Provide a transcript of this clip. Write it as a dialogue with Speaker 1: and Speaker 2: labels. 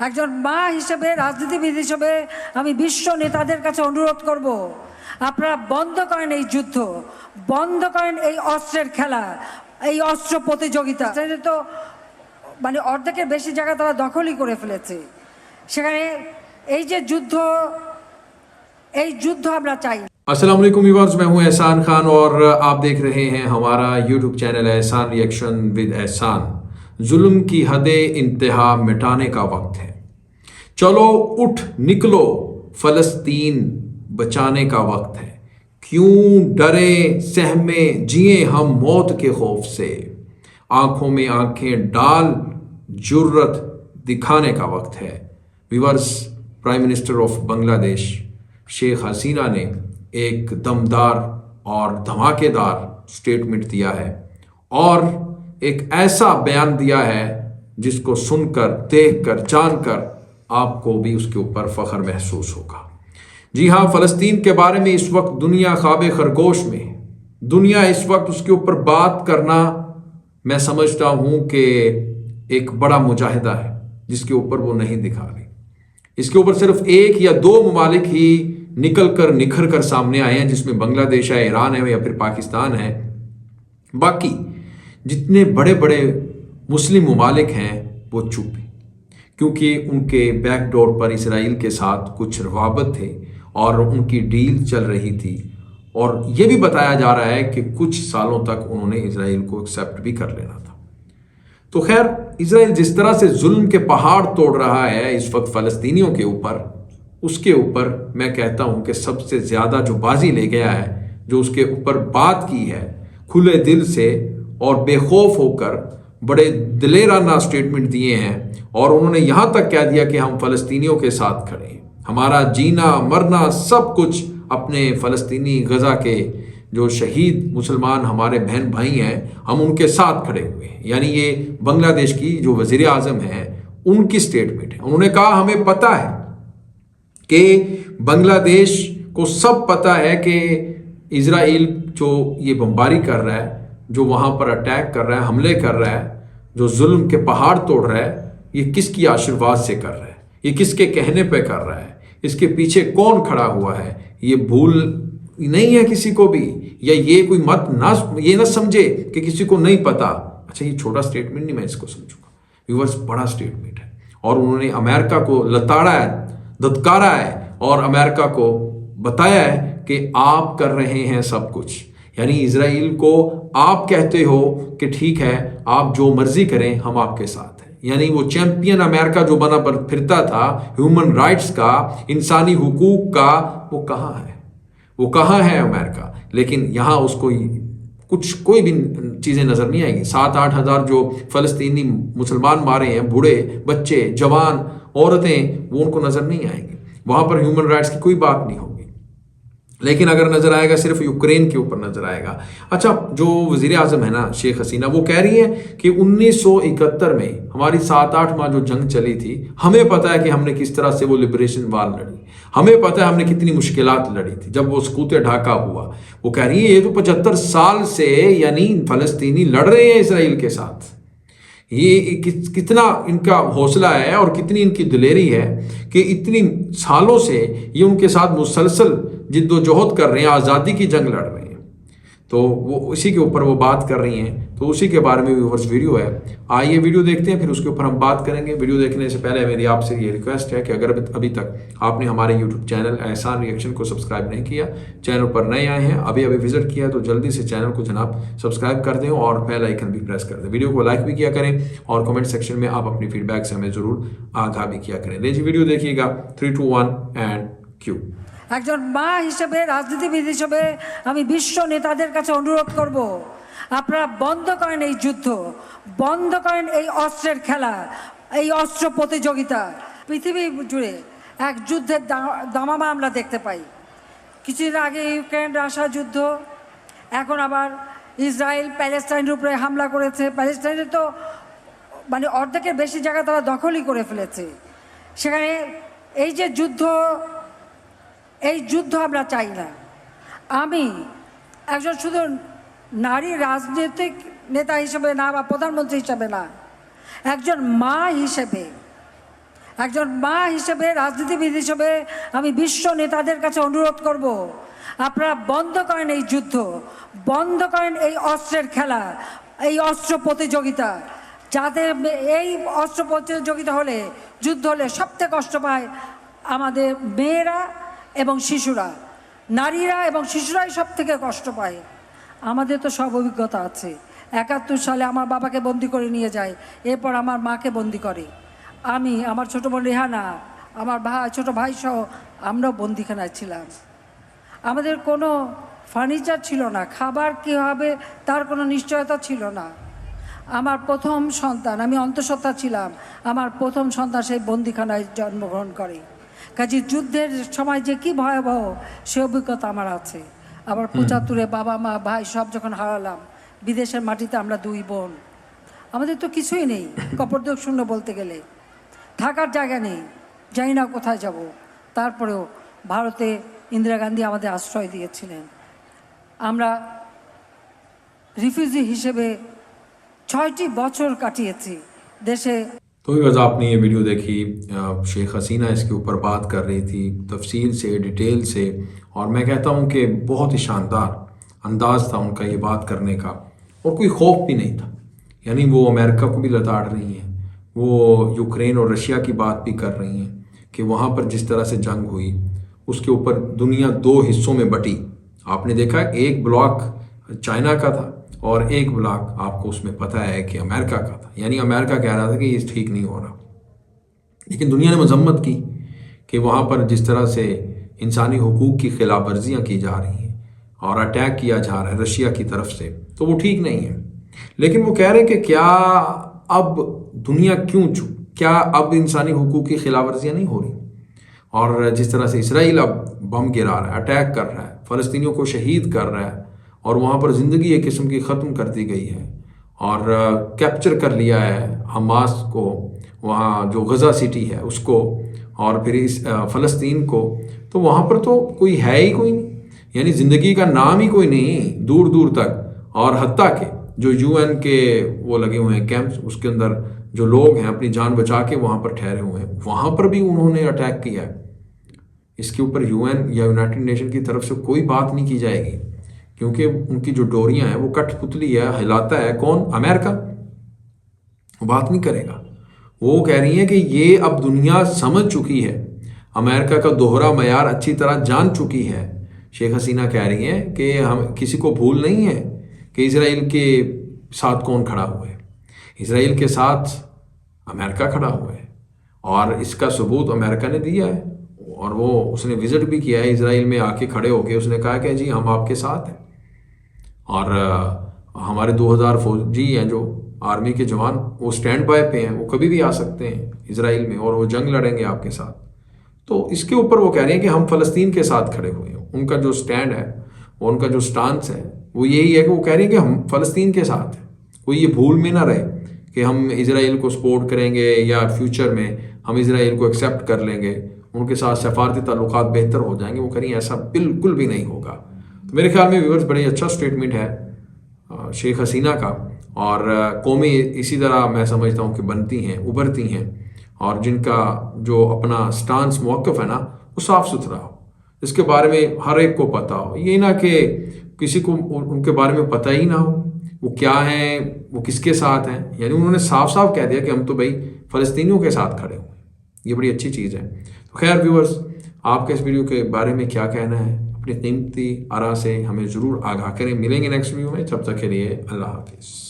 Speaker 1: একজন মা হিসেবে, রাজনীতিবিদ হিসেবে আমি বিশ্ব নেতাদের কাছে অনুরোধ করব, আপনারা বন্ধ করেন এই যুদ্ধ, বন্ধ করেন এই অস্ত্রের খেলা, এই অস্ত্র প্রতিযোগিতা। তো মানে অর্ধেকের বেশি জায়গা তারা দখলই করে ফেলেছে। সেখানে এই যে যুদ্ধ, এই যুদ্ধ আমরা চাই।
Speaker 2: अस्सलाम वालेकुम व्यूअर्स, मैं हूं एहसान खान और आप देख रहे हैं हमारा यूट्यूब चैनल एहसान रिएक्शन विद एहसान। जुल्म की हदें इंतहा मिटाने का वक्त है, चलो उठ निकलो, फ़लस्तीन बचाने का वक्त है। क्यों डरे सहमे जिए हम मौत के खौफ से, आंखों में आंखें डाल जुर्रत दिखाने का वक्त है। Viewers, prime minister of Bangladesh Sheikh Hasina ने एक दमदार और धमाकेदार स्टेटमेंट दिया है और एक ऐसा बयान दिया है जिसको सुनकर, देखकर, जानकर आपको भी उसके ऊपर फ़ख्र महसूस होगा। जी हाँ, फ़लस्तीन के बारे में इस वक्त दुनिया ख्वाब खरगोश में है। दुनिया इस वक्त उसके ऊपर बात करना, मैं समझता हूँ कि एक बड़ा मुजाहिदा है जिसके ऊपर वो नहीं दिखा रही। इसके ऊपर सिर्फ एक या दो ममालिक ही निकल कर निखर कर सामने आए हैं, जिसमें बांग्लादेश है, ईरान है या फिर पाकिस्तान है। बाकी जितने बड़े बड़े मुस्लिम ममालिक हैं वो चुप हैं, क्योंकि उनके बैकडोर पर इसराइल के साथ कुछ रवाबत थे और उनकी डील चल रही थी। और ये भी बताया जा रहा है कि कुछ सालों तक उन्होंने इसराइल को एक्सेप्ट भी कर लेना था। तो खैर, इसराइल जिस तरह से जुल्म के पहाड़ तोड़ रहा है इस वक्त फ़लस्तीनियों के ऊपर, उसके ऊपर मैं कहता हूं कि सबसे ज़्यादा जो बाजी ले गया है, जो उसके ऊपर बात की है खुले दिल से और बेखौफ होकर, बड़े दिलेराना स्टेटमेंट दिए हैं और उन्होंने यहाँ तक कह दिया कि हम फ़लस्तीनियों के साथ खड़े हैं, हमारा जीना मरना सब कुछ अपने फ़लस्तीनी गज़ा के जो शहीद मुसलमान हमारे बहन भाई हैं, हम उनके साथ खड़े हुए हैं। यानी ये बांग्लादेश की जो वज़ीर आज़म हैं उनकी स्टेटमेंट है। उन्होंने कहा हमें पता है कि बांग्लादेश को सब पता है कि इजराइल जो ये बमबारी कर रहा है, जो वहाँ पर अटैक कर रहा है, हमले कर रहा है, जो जुल्म के पहाड़ तोड़ रहा है, ये किसकी आशीर्वाद से कर रहा है, ये किसके कहने पे कर रहा है, इसके पीछे कौन खड़ा हुआ है, ये भूल नहीं है किसी को भी, या ये कोई ये ना समझे कि किसी को नहीं पता। अच्छा, ये छोटा स्टेटमेंट नहीं, मैं इसको समझूंगा व्यूअर्स, बड़ा स्टेटमेंट है। और उन्होंने अमेरिका को लताड़ा है, धत्कारा है और अमेरिका को बताया है कि आप कर रहे हैं सब कुछ। यानी इजराइल को आप कहते हो कि ठीक है, आप जो मर्जी करें, हम आपके साथ हैं। यानी वो चैंपियन अमेरिका जो बना पर फिरता था ह्यूमन राइट्स का, इंसानी हुकूक का, वो कहाँ है? वो कहाँ है अमेरिका? लेकिन यहाँ उसको कोई भी चीज़ें नज़र नहीं आएंगी। 7-8 हज़ार जो फ़लस्तीनी मुसलमान मारे हैं, बूढ़े, बच्चे, जवान, औरतें, वो उनको नज़र नहीं आएंगे। वहाँ पर ह्यूमन राइट्स की कोई बात नहीं होगी। लेकिन अगर नज़र आएगा सिर्फ यूक्रेन के ऊपर नज़र आएगा। अच्छा, जो वज़ीर आज़म है ना शेख हसीना, वो कह रही है कि 1971 में हमारी 7-8 माह जो जंग चली थी, हमें पता है कि हमने किस तरह से वो लिबरेशन वार लड़ी, हमें पता है हमने कितनी मुश्किलात लड़ी थी जब वो सकूत ढाका हुआ। वो कह रही है ये तो 75 साल से यानी फ़लस्तीनी लड़ रहे हैं इसराइल के साथ। ये कितना इनका हौसला है और कितनी इनकी दिलेरी है कि इतनी सालों से ये उनके साथ मुसलसल जिद्दोजहद कर रहे हैं, आज़ादी की जंग लड़ रहे हैं। तो वो इसी के ऊपर वो बात कर रही हैं, तो उसी के बारे में व्यूअर्स वीडियो है। आइए वीडियो देखते हैं, फिर उसके ऊपर हम बात करेंगे। वीडियो देखने से पहले मेरी आपसे ये रिक्वेस्ट है कि अगर अभी तक आपने हमारे यूट्यूब चैनल एहसान रिएक्शन को सब्सक्राइब नहीं किया, चैनल पर नए आए हैं, अभी विजिट किया है, तो जल्दी से चैनल को जनाब सब्सक्राइब कर दें और बेल आइकन भी प्रेस कर दें। वीडियो को लाइक भी किया करें और कमेंट सेक्शन में आप अपनी फीडबैक से हमें ज़रूर आगाह भी किया करें। लीजिए वीडियो देखिएगा। 3, 2, 1 एंड क्यू।
Speaker 1: একজন মা হিসেবে, রাজনীতিবিদ হিসেবে আমি বিশ্ব নেতাদের কাছে অনুরোধ করব, আপনারা বন্ধ করেন এই যুদ্ধ, বন্ধ করেন এই অস্ত্রের খেলা, এই অস্ত্র প্রতিযোগিতা। পৃথিবী জুড়ে এক যুদ্ধের দামামা আমরা দেখতে পাই। কিছুদিন আগে ইউক্রেন রাশিয়া যুদ্ধ, এখন আবার ইসরায়েল প্যালেস্টাইনের উপরে হামলা করেছে। প্যালেস্টাইনে তো মানে অর্ধেকের বেশি জায়গা তারা দখলই করে ফেলেছে। সেখানে এই যে যুদ্ধ, এই যুদ্ধ আমরা চাই না। আমি একজন শুধু নারী রাজনৈতিক নেতা হিসেবে না বা প্রধানমন্ত্রী হিসেবে না, একজন মা হিসেবে, একজন মা হিসেবে, রাজনীতিবিদ হিসেবে আমি বিশ্ব নেতাদের কাছে অনুরোধ করব, আপনারা বন্ধ করেন এই যুদ্ধ, বন্ধ করেন এই অস্ত্রের খেলা, এই অস্ত্র প্রতিযোগিতা। যাদের এই অস্ত্র প্রতিযোগিতা হলে, যুদ্ধ হলে সবথেকে কষ্ট পায় আমাদের মেয়েরা এবং শিশুরা, নারীরা এবং শিশুরাই সব থেকে কষ্ট পায়। আমাদের তো সব অভিজ্ঞতা আছে। 71 সালে আমার বাবাকে বন্দি করে নিয়ে যায়, এরপর আমার মাকে বন্দি করে। আমি, আমার ছোটো বোন রেহানা, আমার ছোটো ভাই সহ আমরাও বন্দিখানায় ছিলাম। আমাদের কোনো ফার্নিচার ছিল না, খাবার কী হবে তার কোনো নিশ্চয়তা ছিল না। আমার প্রথম সন্তান, আমি অন্তঃসত্ত্বা ছিলাম, আমার প্রথম সন্তান সেই বন্দিখানায় জন্মগ্রহণ করে। কাজে যুদ্ধের সময় যে কি ভয়াবহ সে অভিজ্ঞতা আমার আছে। আবার 75-এ বাবা মা ভাই সব যখন হারালাম, বিদেশের মাটিতে আমরা 2 বোন, আমাদের তো কিছুই নেই, কপরদক শূন্য বলতে গেলে, থাকার জায়গা নেই, জানি না কোথায় যাব। তারপরেও ভারতে ইন্দিরা গান্ধী আমাদের আশ্রয় দিয়েছিলেন। আমরা রিফিউজি হিসেবে 6টি বছর কাটিয়েছি দেশে।
Speaker 2: तो बस आपने ये वीडियो देखी, शेख हसीना इसके ऊपर बात कर रही थी तफसील से, डिटेल से, और मैं कहता हूँ कि बहुत ही शानदार अंदाज़ था उनका ये बात करने का, और कोई खौफ भी नहीं था। यानी वो अमेरिका को भी लताड़ रही हैं, वो यूक्रेन और रशिया की बात भी कर रही हैं कि वहाँ पर जिस तरह से जंग हुई उसके ऊपर दुनिया 2 हिस्सों में बटी। आपने देखा एक ब्लॉक चाइना का था और एक ब्लॉक आपको उसमें पता है कि अमेरिका का था। यानी अमेरिका कह रहा था कि ये ठीक नहीं हो रहा, लेकिन दुनिया ने मजम्मत की कि वहाँ पर जिस तरह से इंसानी हुकूक की खिलाफ वर्जियाँ की जा रही हैं और अटैक किया जा रहा है रशिया की तरफ से, तो वो ठीक नहीं है। लेकिन वो कह रहे हैं कि क्या अब दुनिया क्या अब इंसानी हुकूक की खिलाफ वर्जियाँ नहीं हो रही? और जिस तरह से इसराइल अब बम गिरा रहा है, अटैक कर रहा है, फ़लस्तीनियों को शहीद कर रहा है, और वहाँ पर ज़िंदगी एक किस्म की ख़त्म कर दी गई है, और कैप्चर कर लिया है हमास को, वहाँ जो गज़ा सिटी है उसको, और फिर इस फ़लस्तीन को, तो वहाँ पर तो कोई है ही कोई नहीं। यानी ज़िंदगी का नाम ही कोई नहीं दूर दूर तक। और हत्ता के जो UN के वो लगे हुए हैं कैंप्स, उसके अंदर जो लोग हैं अपनी जान बचा के वहाँ पर ठहरे हुए हैं, वहाँ पर भी उन्होंने अटैक किया है। इसके ऊपर UN या यूनाइटेड नेशन की तरफ से कोई बात नहीं की जाएगी, क्योंकि उनकी जो डोरियां हैं वो कठपुतली है, हिलाता है कौन? अमेरिका। वो बात नहीं करेगा। वो कह रही हैं कि ये अब दुनिया समझ चुकी है, अमेरिका का दोहरा मयार अच्छी तरह जान चुकी है। शेख हसीना कह रही हैं कि हम किसी को भूल नहीं है कि इजराइल के साथ कौन खड़ा हुआ है। इजराइल के साथ अमेरिका खड़ा हुआ है, और इसका सबूत अमेरिका ने दिया है, और वो उसने विज़िट भी किया है इजराइल में, आके खड़े होके उसने कहा कि जी हम आपके साथ हैं। और हमारे 2000 फौजी हैं जो आर्मी के जवान, वो स्टैंड बाय पे हैं, वो कभी भी आ सकते हैं इजराइल में, और वो जंग लड़ेंगे आपके साथ। तो इसके ऊपर वो कह रहे हैं कि हम फ़लस्तीन के साथ खड़े हुए हैं। उनका जो स्टैंड है, वो उनका जो स्टांस है, वो यही है कि वो कह रहे हैं कि हम फ़लस्तीन के साथ हैं। कोई ये भूल में ना रहे कि हम इजराइल को सपोर्ट करेंगे या फ्यूचर में हम इजराइल को एक्सेप्ट कर लेंगे, उनके साथ सफारती ताल्लुकात बेहतर हो जाएंगे। वो करें, ऐसा बिल्कुल भी नहीं होगा। तो मेरे ख्याल में व्यूअर्स बड़ी अच्छा स्टेटमेंट है शेख हसीना का, और कौमें इसी तरह मैं समझता हूँ कि बनती हैं, उभरती हैं, और जिनका जो अपना स्टांस मौक़िफ़ है ना वो साफ़ सुथरा हो, इसके बारे में हर एक को पता हो। ये ना कि किसी को उनके बारे में पता ही ना हो वो क्या हैं, वो किसके साथ हैं। यानी उन्होंने साफ साफ कह दिया कि हम तो भाई फ़लस्तीनियों के साथ खड़े हुए हैं। ये बड़ी अच्छी चीज़ है। तो खैर व्यूअर्स, आपके इस वीडियो के बारे में क्या कहना है? अपनी कीमती आरा से हमें ज़रूर आगाह करें। मिलेंगे नेक्स्ट वीडियो में, तब तक के लिए अल्लाह हाफिज़।